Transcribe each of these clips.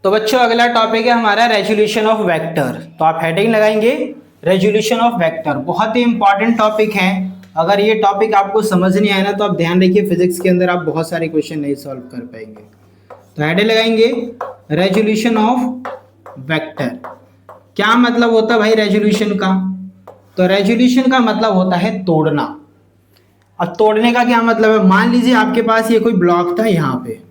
तो बच्चों अगला टॉपिक है हमारा रेजोल्यूशन ऑफ वेक्टर। तो आप हेडिंग लगाएंगे रेजोल्यूशन ऑफ वेक्टर। बहुत ही इंपॉर्टेंट टॉपिक है। अगर ये टॉपिक आपको समझ नहीं आया ना तो आप ध्यान रखिए, फिजिक्स के अंदर आप बहुत सारे क्वेश्चन नहीं सॉल्व कर पाएंगे। तो हेडिंग लगाएंगे रेजोल्यूशन ऑफ वेक्टर। क्या मतलब होता है भाई रेजोल्यूशन का? तो रेजोल्यूशन का मतलब होता है तोड़ना। अब तोड़ने का क्या मतलब है? मान लीजिए आपके पास ये कोई ब्लॉक था, यहाँ पे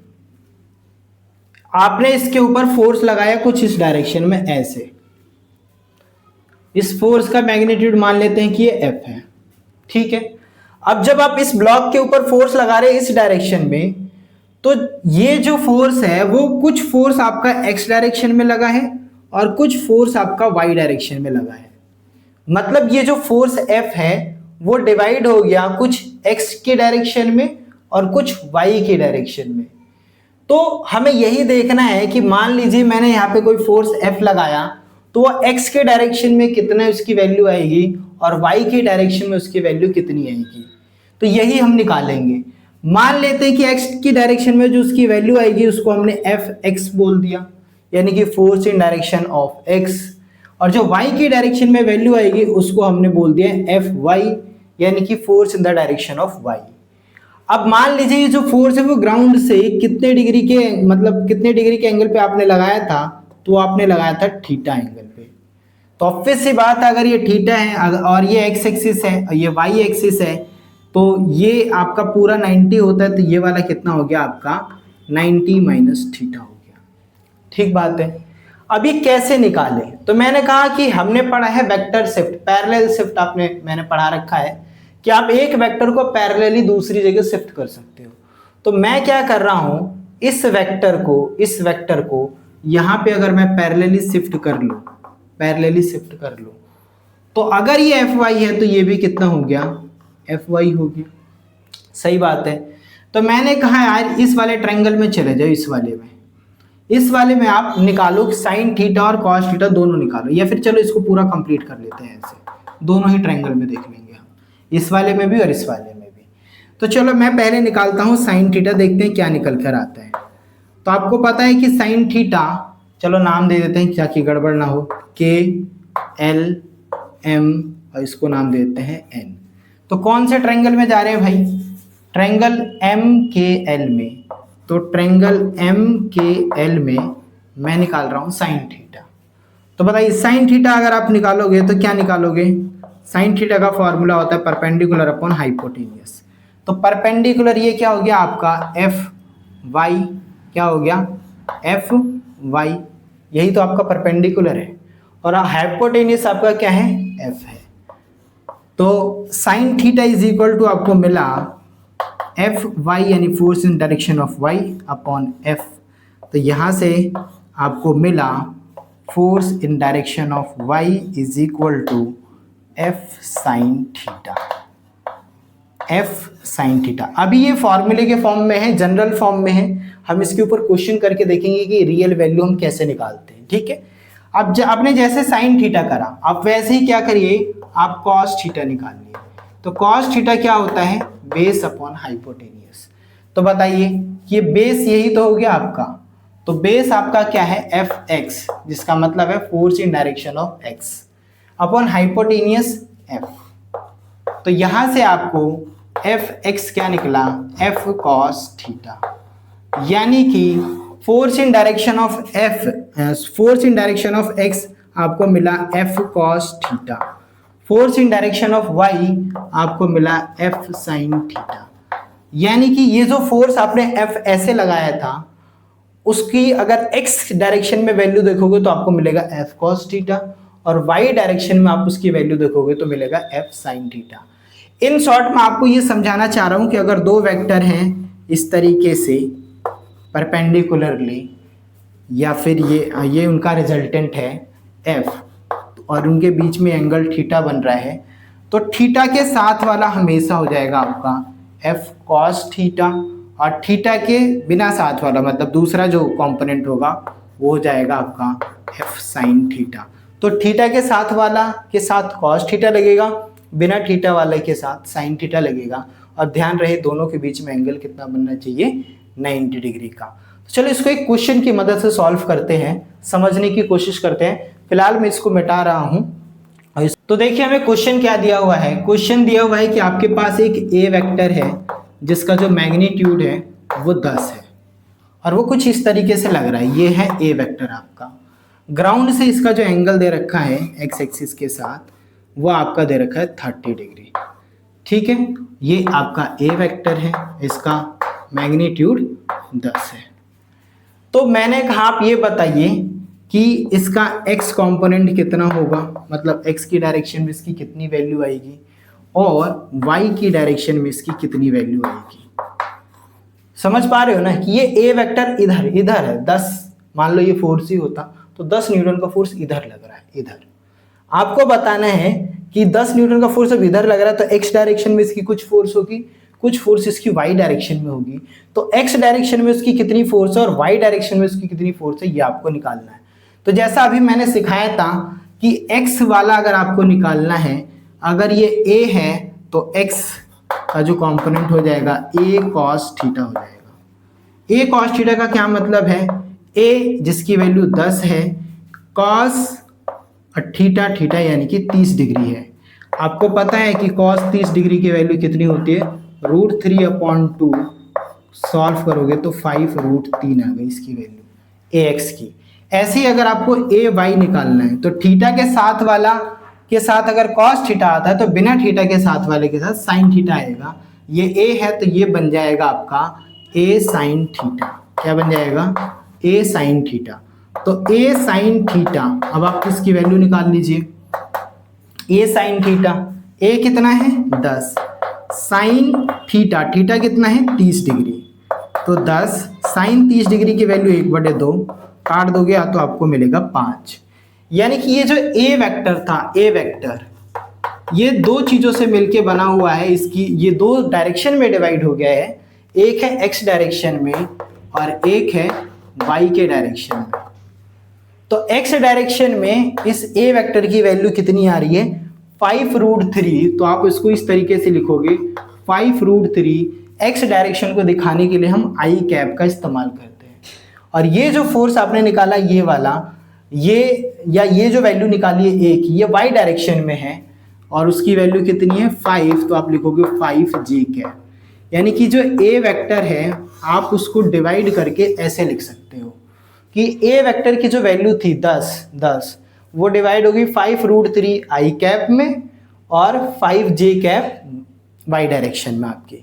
आपने इसके ऊपर फोर्स लगाया कुछ इस डायरेक्शन में ऐसे। इस फोर्स का मैग्नीट्यूड मान लेते हैं कि ये F है, ठीक है। अब जब आप इस ब्लॉक के ऊपर फोर्स लगा रहे हैं इस डायरेक्शन में, तो ये जो फोर्स है वो कुछ फोर्स आपका x डायरेक्शन में लगा है और कुछ फोर्स आपका y डायरेक्शन में लगा है। मतलब ये जो फोर्स F है वो डिवाइड हो गया कुछ x के डायरेक्शन में और कुछ y के डायरेक्शन में। तो हमें यही देखना है कि मान लीजिए मैंने यहाँ पे कोई फोर्स F लगाया तो वो x के डायरेक्शन में कितना उसकी वैल्यू आएगी और y के डायरेक्शन में उसकी वैल्यू कितनी आएगी। तो यही हम निकालेंगे। मान लेते हैं कि x की डायरेक्शन में जो उसकी वैल्यू आएगी उसको हमने Fx बोल दिया, यानी कि force in direction of x। और जो y की डायरेक्शन में वैल्यू आएगी उसको हमने बोल दिया Fy, यानी कि force in the direction of y। अब मान लीजिए ये जो फोर्स है वो ग्राउंड से कितने डिग्री के, मतलब कितने डिग्री के एंगल पे आपने लगाया था? तो आपने लगाया था थीटा एंगल पे। तो ऑब्वियस सी बात है, अगर ये थीटा है और ये एक्स एक्सिस है और ये वाई एक्सिस है तो ये आपका पूरा 90 होता है, तो ये वाला कितना हो गया आपका 90 माइनस थीटा हो गया। ठीक बात है। अब ये कैसे निकाले? तो मैंने कहा कि हमने पढ़ा है वेक्टर शिफ्ट, पैरेलल शिफ्ट मैंने पढ़ा रखा है कि आप एक वेक्टर को पैरेलली दूसरी जगह शिफ्ट कर सकते हो। तो मैं क्या कर रहा हूं, इस वेक्टर को यहां पे अगर मैं पैरेलली शिफ्ट कर लूं तो अगर ये Fy है तो ये भी कितना हो गया Fy हो गया। सही बात है। तो मैंने कहा यार इस वाले ट्रायंगल में चले जाओ, इस वाले में आप निकालो साइन थीटा और कॉस थीटा दोनों निकालो, या फिर चलो इसको पूरा कंप्लीट कर लेते हैं, ऐसे दोनों ही ट्रायंगल में देख लेंगे हम, इस वाले में भी और इस वाले में भी। तो चलो मैं पहले निकालता हूँ साइन थीटा, देखते हैं क्या निकल कर आता है। तो आपको पता है कि साइन थीटा, चलो नाम दे देते हैं ताकि गड़बड़ ना हो, KL M और इसको नाम दे देते हैं N। तो कौन से ट्रायंगल में जा रहे हैं भाई? ट्रायंगल MKL में। तो ट्रायंगल MKL में मैं निकाल रहा हूँ साइन थीटा। तो बताइए साइन थीटा अगर आप निकालोगे तो क्या निकालोगे? साइन थीटा का फॉर्मूला होता है परपेंडिकुलर अपॉन हाइपोटेनियस। तो परपेंडिकुलर ये क्या हो गया आपका Fy, क्या हो गया Fy, यही तो आपका परपेंडिकुलर है, और हाइपोटेनियस आपका क्या है F है। तो sine theta is equal to आपको मिला Fy यानी force in direction of y upon F। तो यहाँ से आपको मिला force in direction of y is equal to F sine theta. अभी ये फॉर्मूले के फॉर्म में है, जनरल फॉर्म में है। हम इसके ऊपर क्वेश्चन करके देखेंगे कि रियल वैल्यू हम कैसे निकालते हैं, ठीक है। अब आपने जैसे साइन थीटा करा, आप वैसे ही क्या करिए, आप कॉस थीटा निकालिए। तो कॉस थीटा क्या होता है? Base upon hypotenuse. तो बताइए ये बेस यही तो हो गया आपका। तो बेस आपका क्या है Fx, जिसका मतलब है force in direction of x upon hypotenuse F। तो यहां से आपको Fx क्या निकला? F cos थीटा, यानी कि force in direction of x आपको मिला F cos theta, force in direction of y आपको मिला F sin थीटा। यानी कि ये जो फोर्स आपने F ऐसे लगाया था उसकी अगर x डायरेक्शन में वैल्यू देखोगे तो आपको मिलेगा F cos थीटा, और y डायरेक्शन में आप उसकी वैल्यू देखोगे तो मिलेगा F sin theta. In short मैं आपको ये समझाना चाह रहा हूं कि अगर दो वेक्टर हैं इस तरीके से परपेंडिकुलरली, या फिर ये उनका रिजल्टेंट है F और उनके बीच में एंगल थीटा बन रहा है, तो थीटा के साथ वाला हमेशा हो जाएगा आपका F cos थीटा, और थीटा के बिना साथ वाला मतलब दूसरा जो कंपोनेंट होगा वो हो जाएगा आपका F sin थीटा। तो थीटा के साथ वाला के साथ cos थीटा लगेगा, बिना थीटा वाले के साथ sin थीटा लगेगा। और ध्यान रहे दोनों के बीच में एंगल कितना बनना चाहिए? 90 डिग्री का। चलो इसको एक क्वेश्चन की मदद से सॉल्व करते हैं, समझने की कोशिश करते हैं। फिलहाल मैं इसको मिटा रहा हूं। तो देखिए हमें क्वेश्चन क्या दिया हुआ है। क्वेश्चन दिया हुआ है कि आपके पास एक ए वेक्टर है जिसका जो मैग्नीट्यूड है वो 10 है और वो कुछ इस तरीके से लग रहा है। ये है ए वेक्टर आपका। ग्राउंड से इसका जो एंगल दे रखा है एक्स एक्सिस के साथ वो आपका दे रखा है 30 डिग्री। ठीक है, ये आपका ए वेक्टर है, इसका मैग्नीट्यूड 10 है। तो मैंने कहा आप ये बताइए कि इसका x कंपोनेंट कितना होगा, मतलब x की डायरेक्शन में इसकी कितनी वैल्यू आएगी और y की डायरेक्शन में इसकी कितनी वैल्यू आएगी। समझ पा रहे हो ना कि ये a वेक्टर इधर इधर है 10, मान लो ये फोर्स ही होता तो 10 न्यूटन का फोर्स इधर लग रहा है, इधर। आपको बताना है कि 10 न्यूटन का फोर्स अब इधर लग रहा है तो x डायरेक्शन में इसकी कुछ फोर्स होगी, कुछ फोर्स इसकी y डायरेक्शन में होगी। तो x डायरेक्शन में उसकी कितनी फोर्स है और y डायरेक्शन में उसकी कितनी फोर्स है ये आपको निकालना है। तो जैसा अभी मैंने सिखाया था कि x वाला अगर आपको निकालना है, अगर ये a है तो x का जो कंपोनेंट हो जाएगा a cos थीटा हो जाएगा। a cos थीटा का क्या मतलब है, a जिसकी वैल्यू 10 है, cos थीटा थीटा यानी कि 30 डिग्री है। आपको पता है कि cos 30 डिग्री की वैल्यू कितनी होती है, √3/2। सॉल्व करोगे तो 5√3 आ गई इसकी वैल्यू ax की। ऐसे ही अगर आपको ए वाई निकालना है तो थीटा के साथ वाला के साथ अगर cos थीटा आता है तो बिना थीटा के साथ वाले के साथ sin थीटा आएगा। ये a है तो ये बन जाएगा आपका a sin थीटा। क्या बन जाएगा, a sin थीटा। तो a sin थीटा, अब आप इसकी वैल्यू निकाल लीजिए। a sin थीटा, a कितना है 10, sin थीटा, थीटा कितना है 30 डिग्री, तो 10 sin 30 डिग्री की वैल्यू 1/2 काट दोगे तो आपको मिलेगा 5। यानी कि ये जो ए वेक्टर था, ए वेक्टर ये दो चीजों से मिलके बना हुआ है, इसकी ये दो डायरेक्शन में डिवाइड हो गया है। एक है एक्स डायरेक्शन में और एक है वाई के डायरेक्शन में। तो एक्स डायरेक्शन में इस ए वेक्टर की वैल्यू कितनी आ रही है 5√3। तो आप इसको इस तरीके से लिखोगे 5√3। एक्स डायरेक्शन को दिखाने के लिए हम आई कैप का इस्तेमाल करते हैं। और ये जो फोर्स आपने निकाला ये वाला, ये जो वैल्यू निकाली है ए की, ये वाई डायरेक्शन में है और उसकी वैल्यू कितनी है 5। तो आप लिखोगे 5j कैप। यानी कि जो ए वेक्टर है आप उसको डिवाइड करके ऐसे लिख सकते हो कि ए वेक्टर की जो वैल्यू थी 10 वो डिवाइड होगी 5√3 आई कैप में और 5j कैप वाई डायरेक्शन में आपके।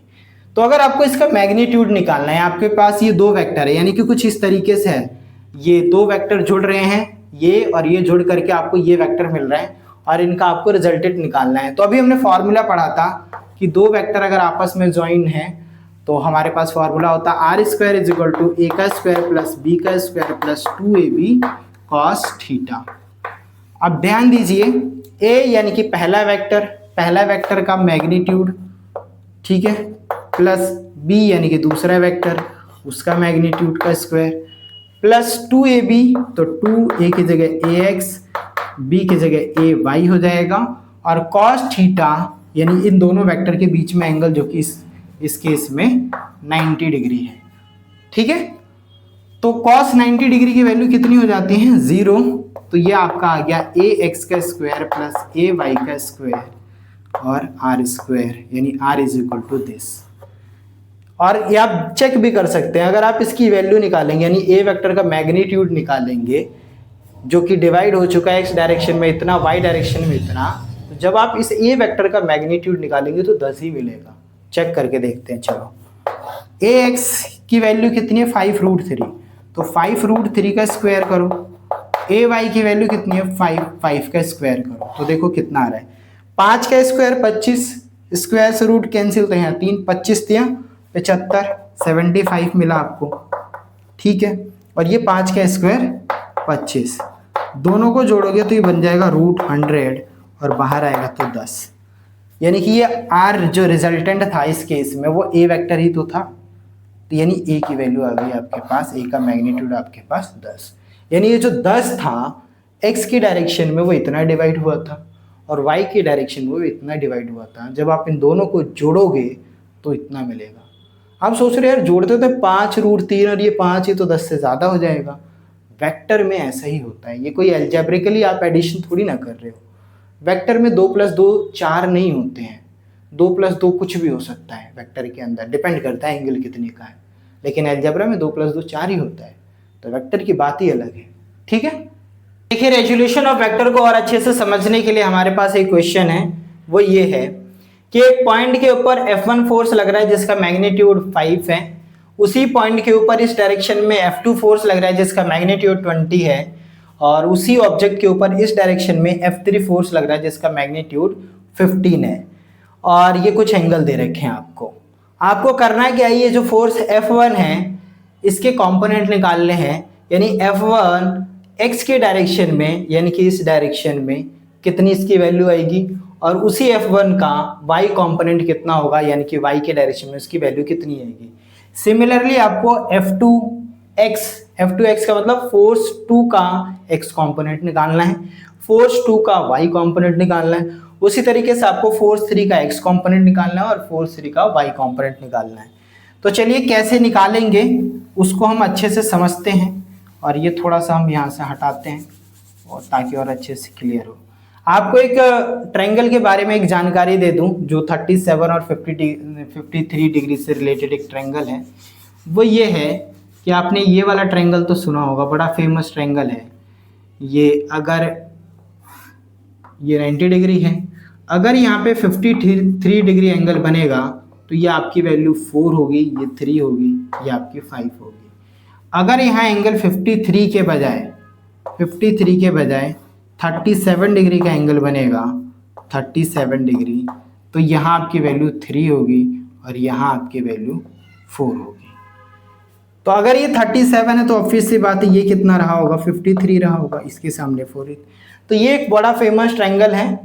तो अगर आपको इसका मैग्नीट्यूड निकालना है, आपके पास ये दो वेक्टर है, यानी कि कुछ इस तरीके से है, ये दो वेक्टर जुड़ रहे हैं, ये और ये जुड़ करके आपको ये वेक्टर मिल रहा है और इनका आपको रिजल्टेंट निकालना है। तो अभी हमने फॉर्मूला पढ़ा था कि दो वेक्टर अगर आपस में ज्वाइन है तो हमारे पास फॉर्मूला होता है r² = a² + b² + 2ab cos theta. अब ध्यान दीजिए, a यानी कि पहला वेक्टर का मैग्नीट्यूड, ठीक है, प्लस b यानी कि दूसरा वेक्टर उसका मैग्नीट्यूड का स्क्वायर, प्लस 2ab, तो 2a की जगह ax, b की जगह ay हो जाएगा और cos थीटा यानी इन दोनों वेक्टर के बीच में एंगल जो कि इस केस में 90 डिग्री है। ठीक है, तो cos 90 डिग्री की वैल्यू कितनी हो जाती है 0। तो ये आपका आ गया ax² + ay² और r² यानी r = दिस। और ये आप चेक भी कर सकते हैं, अगर आप इसकी वैल्यू निकालेंगे यानी ए वेक्टर का मैग्नीट्यूड निकालेंगे जो कि डिवाइड हो चुका है एक्स डायरेक्शन में इतना, वाई डायरेक्शन में इतना, तो जब आप इस ए वेक्टर का मैग्नीट्यूड निकालेंगे तो 10 ही मिलेगा। चेक करके देखते हैं। चलो, ए एक्स की वैल्यू कितनी है 5√3, तो 5√3 का स्क्वायर करो। ए वाई की वैल्यू कितनी है 5 का स्क्वायर करो, तो देखो कितना आ रहा है 5 का स्क्वायर 25, स्क्वायर से रूट कैंसिल, तो यहाँ 3 25 दिया 75, 75 मिला आपको। ठीक है, और ये 5 का स्क्वायर 25, दोनों को जोड़ोगे तो ये बन जाएगा √100 और बाहर आएगा तो 10। यानी कि ये r जो रिजल्टेंट था इस केस में वो a वेक्टर ही तो था, तो यानी a की वैल्यू आ गई आपके पास, a का मैग्नीट्यूड आपके पास 10। यानी ये जो 10 था x की डायरेक्शन में वो इतना डिवाइड हुआ था और y की डायरेक्शन में वो इतना डिवाइड हुआ था। जब आप इन दोनों को जोड़ोगे तो इतना मिलेगा। आप सोच रहे हो यार जोड़ते तो 5√3 और ये 5 ही तो 10 से ज़्यादा हो जाएगा। वेक्टर में ऐसा ही होता है, ये कोई एल्जेब्रिकली आप एडिशन थोड़ी ना कर रहे हो। वेक्टर में 2 + 2 4 नहीं होते हैं, 2 + 2 कुछ भी हो सकता है वेक्टर के अंदर, डिपेंड करता है एंगल कितने का है। लेकिन अलजेब्रा में 2 + 2 4 ही होता है, तो वेक्टर की बात ही अलग है। ठीक है, देखिए रेजोल्यूशन ऑफ वेक्टर को और अच्छे से समझने के लिए हमारे पास एक क्वेश्चन है, वो ये है कि एक पॉइंट के ऊपर F1 फोर्स लग रहा है जिसका मैग्नीट्यूड 5 है, उसी पॉइंट के ऊपर इस डायरेक्शन में F2 फोर्स लग रहा है जिसका मैग्नीट्यूड 20 है, और उसी ऑब्जेक्ट के ऊपर इस डायरेक्शन में F3 फोर्स लग रहा है जिसका मैग्नीट्यूड 15 है, और ये कुछ एंगल दे रखे हैं आपको। आपको करना है क्या, ये जो फोर्स F1 है इसके कंपोनेंट निकालने हैं, यानी F1 x के डायरेक्शन में यानी कि इस डायरेक्शन में कितनी इसकी वैल्यू आएगी, और उसी F1 का y कंपोनेंट कितना होगा यानी कि y के डायरेक्शन में उसकी वैल्यू कितनी आएगी। सिमिलरली आपको F2x का मतलब फोर्स 2 का x कंपोनेंट निकालना है, फोर्स 2 का y कंपोनेंट निकालना है, उसी तरीके से आपको फोर्स 3 का x कंपोनेंट निकालना है और फोर्स 3 का y कंपोनेंट निकालना है। तो चलिए कैसे निकालेंगे उसको हम अच्छे से समझते हैं, और ये थोड़ा सा हम यहाँ से हटाते हैं और ताकि और अच्छे से क्लियर हो। आपको एक ट्रायंगल के बारे में एक जानकारी दे दूं जो 37 और 53 डिग्री से रिलेटेड एक ट्रायंगल है। वो ये है कि आपने ये वाला ट्रायंगल तो सुना होगा, बड़ा फेमस ट्रायंगल है ये। अगर ये 90 डिग्री है, अगर यहाँ पे 53 डिग्री एंगल बनेगा तो ये आपकी वैल्यू 4 होगी, ये 3 होगी, ये आपकी 5 होगी। अगर यहाँ एंगल 53 के बजाय 37 डिग्री का एंगल बनेगा, 37 डिग्री, तो यहाँ आपकी वैल्यू 3 होगी और यहाँ आपकी वैल्यू 4 होगी। तो अगर ये 37 है तो ऑब्वियस सी बात है ये कितना रहा होगा, 53 रहा होगा, इसके सामने 4। तो ये एक बड़ा फेमस ट्रायंगल है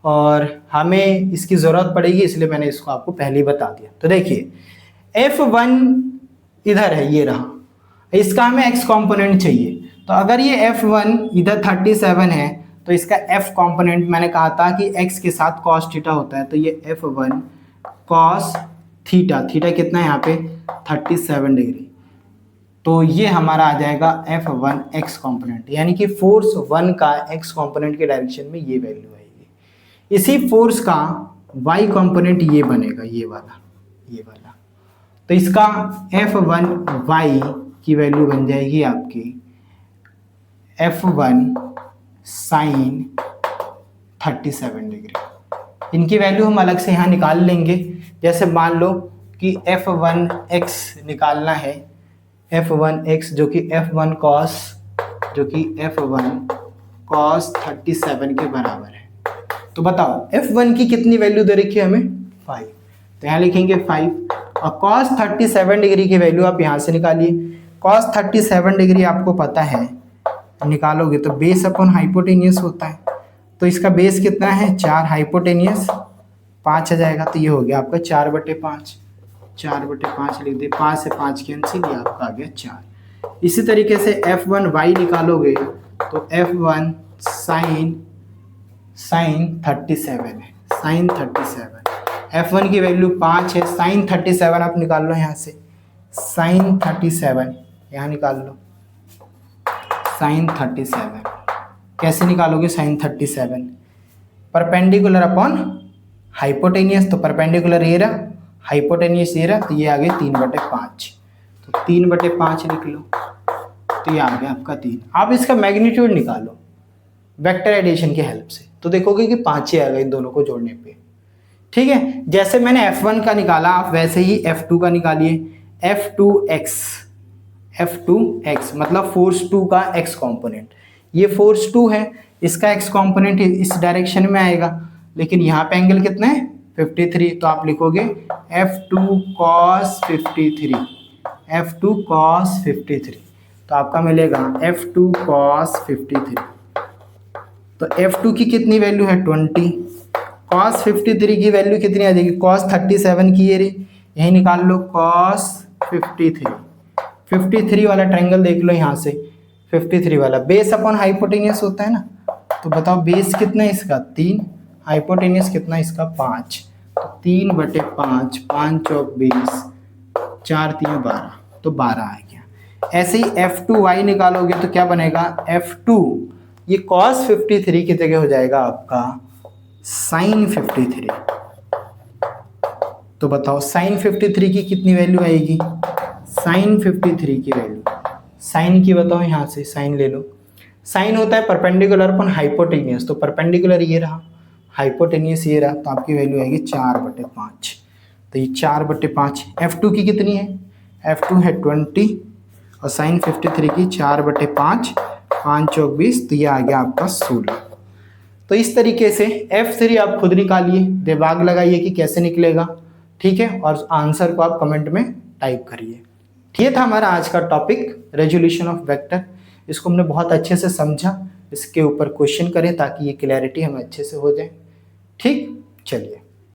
और हमें इसकी ज़रूरत पड़ेगी, इसलिए मैंने इसको आपको पहले ही बता दिया। तो देखिए F1 इधर है, ये रहा, इसका हमें x कंपोनेंट चाहिए। तो अगर ये F1 इधर 37 है तो इसका f कंपोनेंट मैंने कहा था कि x के साथ cos थीटा होता है, तो ये F1 cos थीटा, थीटा कितना है यहाँ पे 37 डिग्री, तो ये हमारा आ जाएगा F1 x कंपोनेंट, यानी कि फोर्स 1 का x कंपोनेंट के डायरेक्शन में ये वैल्यू आएगी। इसी फोर्स का y कंपोनेंट ये बनेगा, ये वाला। तो इसका F1 y की वैल्यू बन जाएगी आपकी F1 sin 37 डिग्री। इनकी वैल्यू हम अलग से यहाँ निकाल लेंगे। जैसे मान लो कि F1x निकालना है, F1x जो कि F1 cos 37 के बराबर है। तो बताओ F1 की कितनी वैल्यू दे रखी है हमें, 5, तो यहाँ लिखेंगे 5, और cos 37 डिग्री की वैल्यू आप यहाँ से निकालिए। cos 37 डिग्री आपको पता है, निकालोगे तो बेस अपॉन हाइपोटेनियस होता है, तो इसका बेस कितना है 4, हाइपोटेनियस 5 आ जाएगा, तो ये हो गया आपका 4/5, 4/5 लिख दे, 5 से 5 कैंसिल, ये आपका आ गया 4। इसी तरीके से F1 y निकालोगे तो F1 sin 37 है, sin 37, F1 की वैल्यू 5 है, sin 37 आप निकाल लो यहाँ से, sin 37 यहाँ निकाल लो, sin 37 कैसे निकालोगे, sin 37 परपेंडिकुलर अपॉन हाइपोटेनियस, तो परपेंडिकुलर ये रहा, हाइपोटेनियस ये रहा, तो ये आ गया 3/5, तो 3/5 लिख लो, तो ये आ गया आपका 3। आप इसका मैग्नीट्यूड निकालो वेक्टर एडिशन की हेल्प से, तो देखोगे कि 5 ही आ गए इन दोनों को जोड़ने पे। ठीक है, जैसे मैंने F1 का निकाला आप वैसे ही F2 का निकालिए, F2x मतलब फोर्स 2 का x कंपोनेंट, ये फोर्स 2 है, इसका x कंपोनेंट इस डायरेक्शन में आएगा, लेकिन यहाँ पे एंगल कितना है 53, तो आप लिखोगे F2 cos 53, तो आपका मिलेगा F2 cos 53। तो F2 की कितनी वैल्यू है 20, cos 53 की वैल्यू कितनी आ जाएगी, cos 37 की ये रही, यही निकाल लो cos 53 वाला ट्रायंगल देख लो यहाँ से, 53 वाला बेस अपॉन हाइपोटेनियस होता है ना, तो बताओ बेस कितना है इसका 3, हाइपोटेनियस कितना है इसका 5, तो 3/5, 5 चौक 20, 4 3 12, तो 12 आ गया। ऐसे ही F2y निकालोगे तो क्या बनेगा, F2 ये cos 53 की जगह हो जाएगा आपका sin 53। तो बताओ sin 53 की कितनी वैल्यू आएगी, sin 53 की वैल्यू, साइन की बताओ, यहाँ से साइन ले लो। साइन होता है परपेंडिकुलर अपन हाइपोटेनियस, तो परपेंडिकुलर ये रहा, हाइपोटेनियस ये रहा, तो आपकी वैल्यू आएगी 4/5। तो ये 4/5। F2 की कितनी है, F2 है 20 और साइन 53 की 4/5, 5 चौक 20, तो ये आ गया आपका 16। तो इस तरीके से F3 आप खुद निकालिए, दिमाग लगाइए कि कैसे निकलेगा, ठीक है, और आंसर को आप कमेंट में टाइप करिए। ये था हमारा आज का टॉपिक रेजोल्यूशन ऑफ वेक्टर। इसको हमने बहुत अच्छे से समझा, इसके ऊपर क्वेश्चन करें ताकि ये क्लैरिटी हमें अच्छे से हो जाए। ठीक, चलिए।